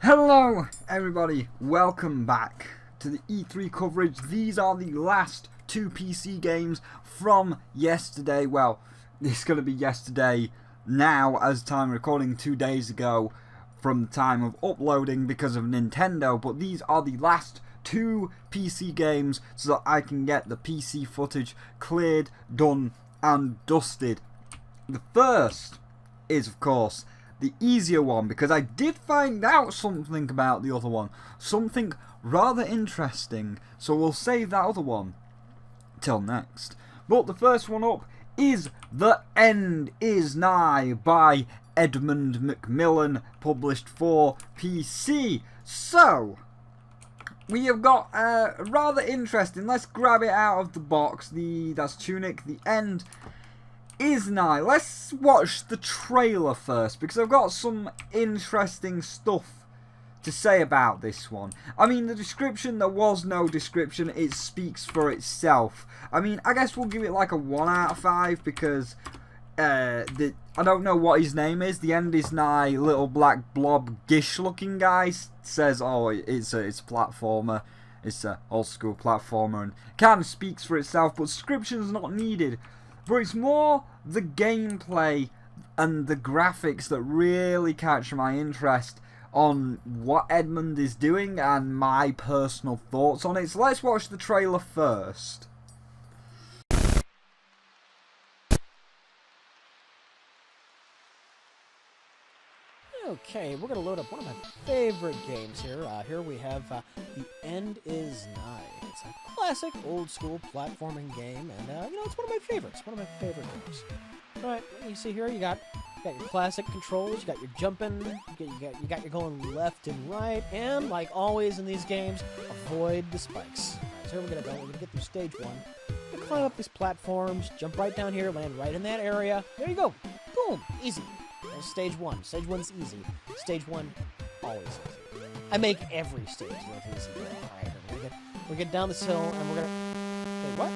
Hello everybody, welcome back to the E3 coverage. These are the last two PC games from yesterday. Well, it's going to be yesterday now as time recording, 2 days ago from the time of uploading because of Nintendo. But these are the last two PC games so that I can get the PC footage cleared, done and dusted. The first is of course the easier one, because I did find out something about the other one, something rather interesting, so we'll save that other one till next. But the first one up is The End Is Nigh by Edmund Macmillan, published for PC. So we have got rather interesting, let's grab it out of the box, that's Tunic, The End Is Nigh. Let's watch the trailer first, because I've got some interesting stuff to say about this one. I mean, the description, there was no description, it speaks for itself. I mean, I guess we'll give it like a 1 out of 5, because I don't know what his name is. The End Is Nigh, little black blob gish looking guy says, oh, it's a platformer, it's a old school platformer, and kind of speaks for itself, but description's not needed. But it's more the gameplay and the graphics that really catch my interest on what Edmund is doing and my personal thoughts on it. So let's watch the trailer first. Okay, we're going to load up one of my favorite games here. Here we have The End Is Nigh. It's a classic, old-school platforming game, and, you know, it's one of my favorites. One of my favorite games. All right, you see here, you got your classic controls, you got your jumping, you got your going left and right, and, like always in these games, avoid the spikes. All right, so here we're going to go. We're going to get through stage one. We're going to climb up these platforms, jump right down here, land right in that area. There you go. Boom. Easy. There's stage one. Stage one's easy. Stage one, always easy. I make every stage look easy. Alright, we'll get down this hill, and we're gonna... Wait, what?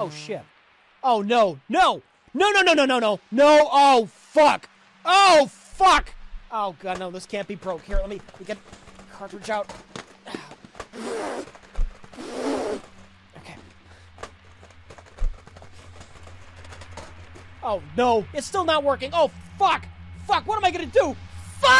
Oh, shit. Oh, no. No! No, no, no, no, no, no! No! Oh, fuck! Oh, fuck! Oh, God, no, this can't be broke. Here, let me get the cartridge out. Okay. Oh, no! It's still not working! Oh, fuck! Fuck! What am I gonna do? Fuck!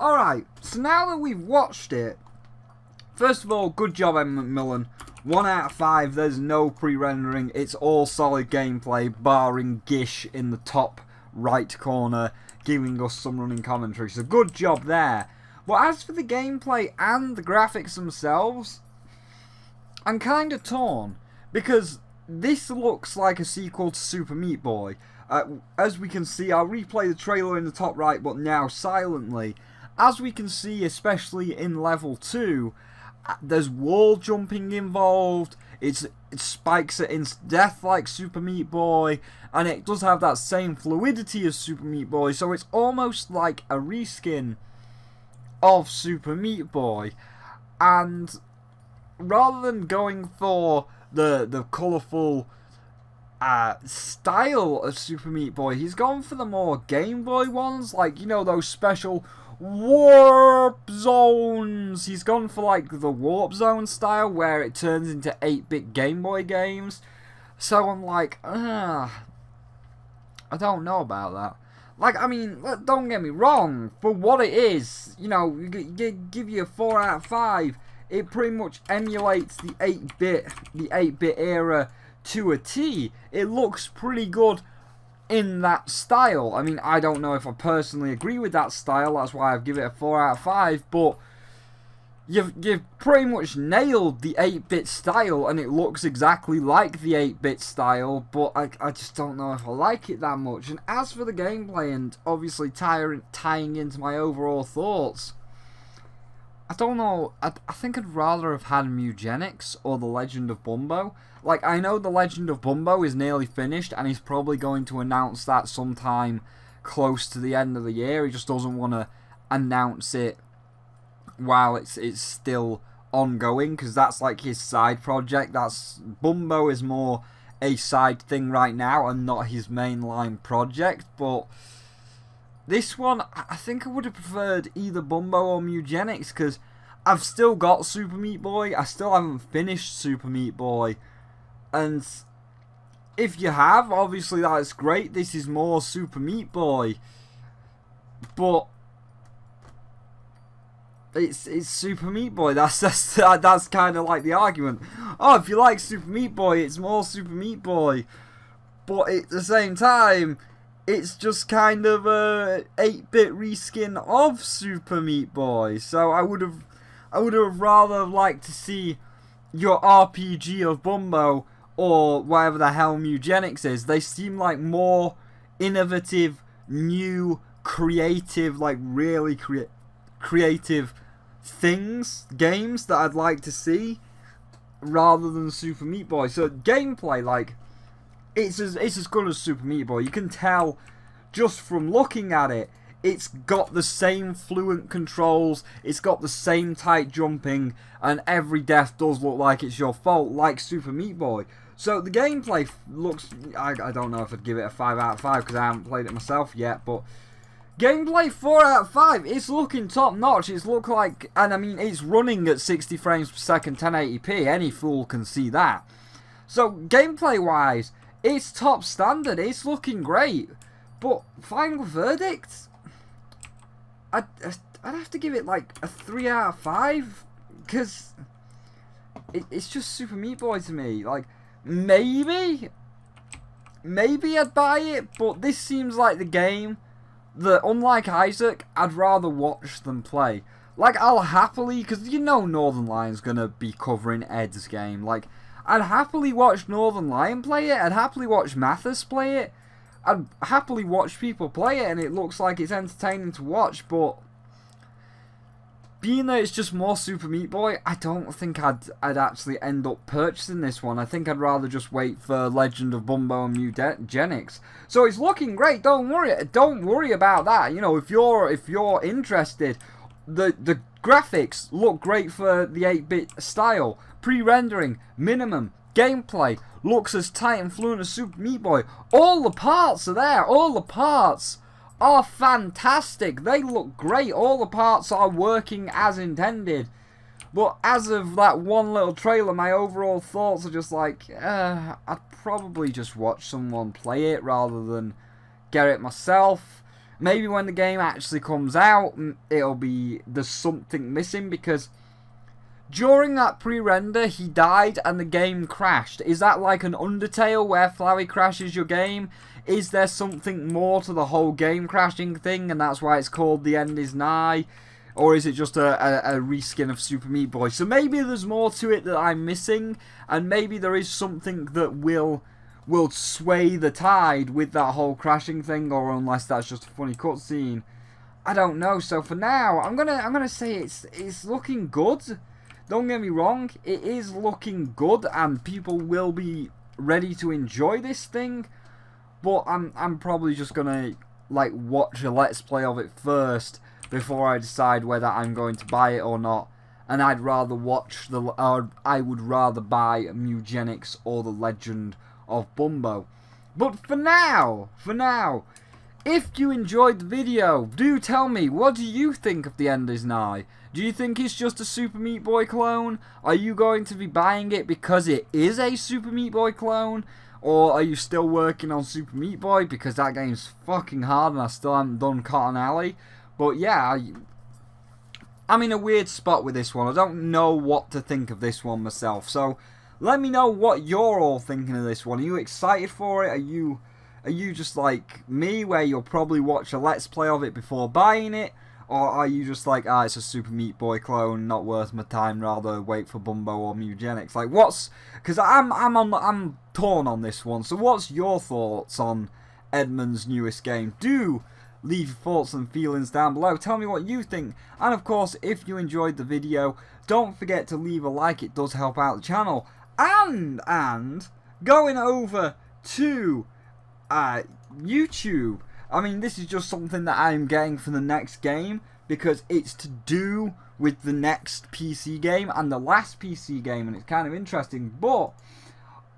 Alright, so now that we've watched it, first of all, good job, Edmund Macmillan. 1 out of 5, there's no pre-rendering, it's all solid gameplay, barring Gish in the top right corner, giving us some running commentary, so good job there. But as for the gameplay and the graphics themselves, I'm kind of torn, because this looks like a sequel to Super Meat Boy. As we can see, I'll replay the trailer in the top right, but now silently. As we can see, especially in level 2, there's wall jumping involved, it spikes at instant death like Super Meat Boy, and it does have that same fluidity as Super Meat Boy, so it's almost like a reskin of Super Meat Boy. And rather than going for the colourful style of Super Meat Boy, he's gone for the more Game Boy ones, like, you know, those special warp zones. He's gone for like the warp zone style where it turns into 8-bit Game Boy games. So I'm like, I don't know about that. Like, I mean, don't get me wrong, for what it is, you know, give you a 4 out of 5. It pretty much emulates the 8-bit era to a T. It looks pretty good in that style. I mean, I don't know if I personally agree with that style, that's why I've given it a 4 out of 5, but you've pretty much nailed the 8-bit style, and it looks exactly like the 8-bit style, but I just don't know if I like it that much. And as for the gameplay, and obviously tying into my overall thoughts, I don't know, I think I'd rather have had Mewgenics or The Legend of Bumbo. Like, I know The Legend of Bumbo is nearly finished, and he's probably going to announce that sometime close to the end of the year. He just doesn't want to announce it while it's still ongoing, because that's like his side project. Bumbo is more a side thing right now and not his mainline project. But this one, I think I would have preferred either Bumbo or Mewgenics, because I've still got Super Meat Boy. I still haven't finished Super Meat Boy, and if you have, obviously that's great. This is more Super Meat Boy, but it's Super Meat Boy. That's kind of like the argument. Oh, if you like Super Meat Boy, it's more Super Meat Boy. But at the same time, it's just kind of a 8-bit reskin of Super Meat Boy. So I would have rather liked to see your RPG of Bumbo or whatever the hell Mewgenics is. They seem like more innovative, new, creative, like really creative games that I'd like to see, rather than Super Meat Boy. So gameplay, like, it's as good as Super Meat Boy. You can tell just from looking at it. It's got the same fluent controls, it's got the same tight jumping, and every death does look like it's your fault, like Super Meat Boy. So the gameplay looks, I don't know if I'd give it a 5 out of 5 because I haven't played it myself yet, but gameplay 4 out of 5. It's looking top notch. It's look like, and I mean, it's running at 60 frames per second, 1080p. Any fool can see that. So gameplay wise, it's top standard. It's looking great. But final verdict, I'd have to give it like a 3 out of 5 because it's just Super Meat Boy to me. Like, maybe I'd buy it, but this seems like the game that, unlike Isaac, I'd rather watch than play. Like, I'll happily, because you know Northern Lion's gonna be covering Ed's game. Like, I'd happily watch Northern Lion play it. I'd happily watch Mathis play it. I'd happily watch people play it, and it looks like it's entertaining to watch, but being that it's just more Super Meat Boy, I don't think I'd actually end up purchasing this one. I think I'd rather just wait for Legend of Bumbo and Mewgenics. So it's looking great. Don't worry about that. You know, if you're interested, the graphics look great for the 8-bit style. Pre-rendering minimum. Gameplay looks as tight and fluent as Super Meat Boy. All the parts are there. All the parts are fantastic. They look great. All the parts are working as intended. But as of that one little trailer, my overall thoughts are just like, I'd probably just watch someone play it rather than get it myself. Maybe when the game actually comes out, there's something missing, because during that pre-render, he died and the game crashed. Is that like an Undertale where Flowey crashes your game? Is there something more to the whole game crashing thing, and that's why it's called The End Is Nigh? Or is it just a reskin of Super Meat Boy? So maybe there's more to it that I'm missing, and maybe there is something that will sway the tide with that whole crashing thing, or unless that's just a funny cutscene. I don't know. So for now, I'm gonna say it's looking good. Don't get me wrong, it is looking good, and people will be ready to enjoy this thing. But I'm probably just gonna like watch a let's play of it first before I decide whether I'm going to buy it or not. And I would rather buy Mewgenics or The Legend of Bumbo. But for now, if you enjoyed the video, do tell me, what do you think of The End Is Nigh? Do you think it's just a Super Meat Boy clone? Are you going to be buying it because it is a Super Meat Boy clone? Or are you still working on Super Meat Boy? Because that game's fucking hard and I still haven't done Cotton Alley. But yeah, I'm in a weird spot with this one. I don't know what to think of this one myself. So let me know what you're all thinking of this one. Are you excited for it? Are you just like me, where you'll probably watch a let's play of it before buying it? Or are you just like, ah, it's a Super Meat Boy clone, not worth my time, rather wait for Bumbo or Mewgenics? Like, what's... Because I'm torn on this one, so what's your thoughts on Edmund's newest game? Do leave your thoughts and feelings down below. Tell me what you think. And of course, if you enjoyed the video, don't forget to leave a like. It does help out the channel. And going over to YouTube. I mean, this is just something that I'm getting for the next game because it's to do with the next PC game and the last PC game, and it's kind of interesting. But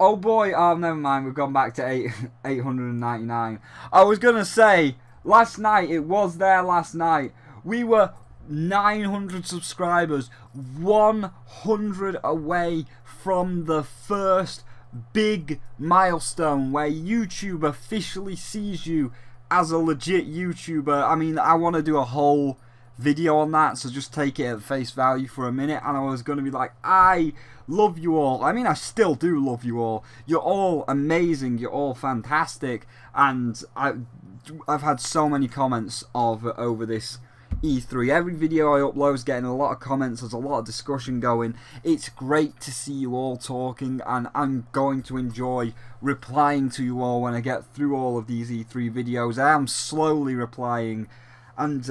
oh boy, oh never mind, we've gone back to 899. I was gonna say last night, it was there last night. We were 900 subscribers, 100 away from the first big milestone where YouTube officially sees you as a legit YouTuber. I mean, I want to do a whole video on that, so just take it at face value for a minute. And I was going to be like, I love you all. I mean, I still do love you all. You're all amazing. You're all fantastic. And I've had so many comments over this E3. Every video I upload is getting a lot of comments. There's a lot of discussion going. It's great to see you all talking, and I'm going to enjoy replying to you all when I get through all of these E3 videos. I am slowly replying, and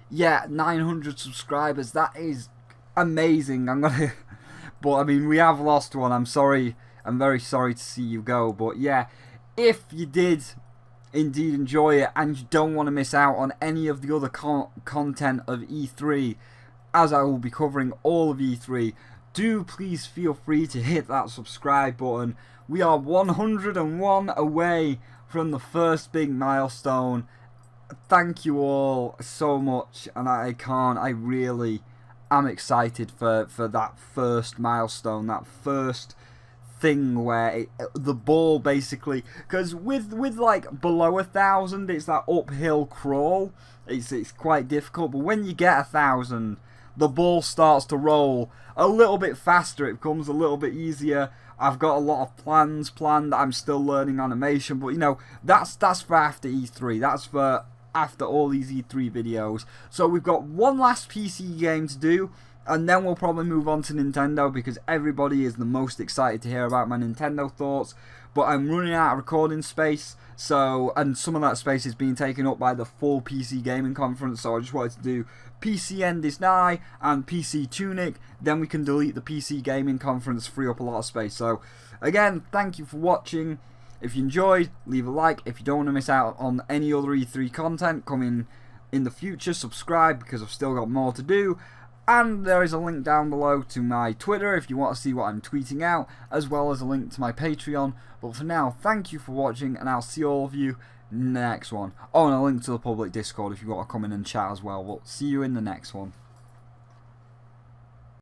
yeah, 900 subscribers, that is amazing. But I mean, we have lost one. I'm sorry. I'm very sorry to see you go. But yeah, if you did indeed enjoy it and you don't want to miss out on any of the other content of E3, as I will be covering all of E3, do please feel free to hit that subscribe button. We are 101 away from the first big milestone. Thank you all so much, and I really am excited for that first milestone, that first thing where the ball basically, because with like below 1,000 it's that uphill crawl, it's quite difficult, but when you get 1,000 the ball starts to roll a little bit faster, it becomes a little bit easier. I've got a lot of plans planned. I'm still learning animation, but you know, that's for after E3, that's for after all these E3 videos. So we've got one last PC game to do, and then we'll probably move on to Nintendo, because everybody is the most excited to hear about my Nintendo thoughts. But I'm running out of recording space, so, and some of that space is being taken up by the full PC gaming conference, so I just wanted to do PC End Is Nigh and PC Tunic, then we can delete the PC gaming conference, free up a lot of space. So again, thank you for watching. If you enjoyed, leave a like. If you don't want to miss out on any other E3 content coming in the future, subscribe, because I've still got more to do. And there is a link down below to my Twitter if you want to see what I'm tweeting out, as well as a link to my Patreon. But for now, thank you for watching, and I'll see all of you in the next one. Oh, and a link to the public Discord if you want to come in and chat as well. We'll see you in the next one.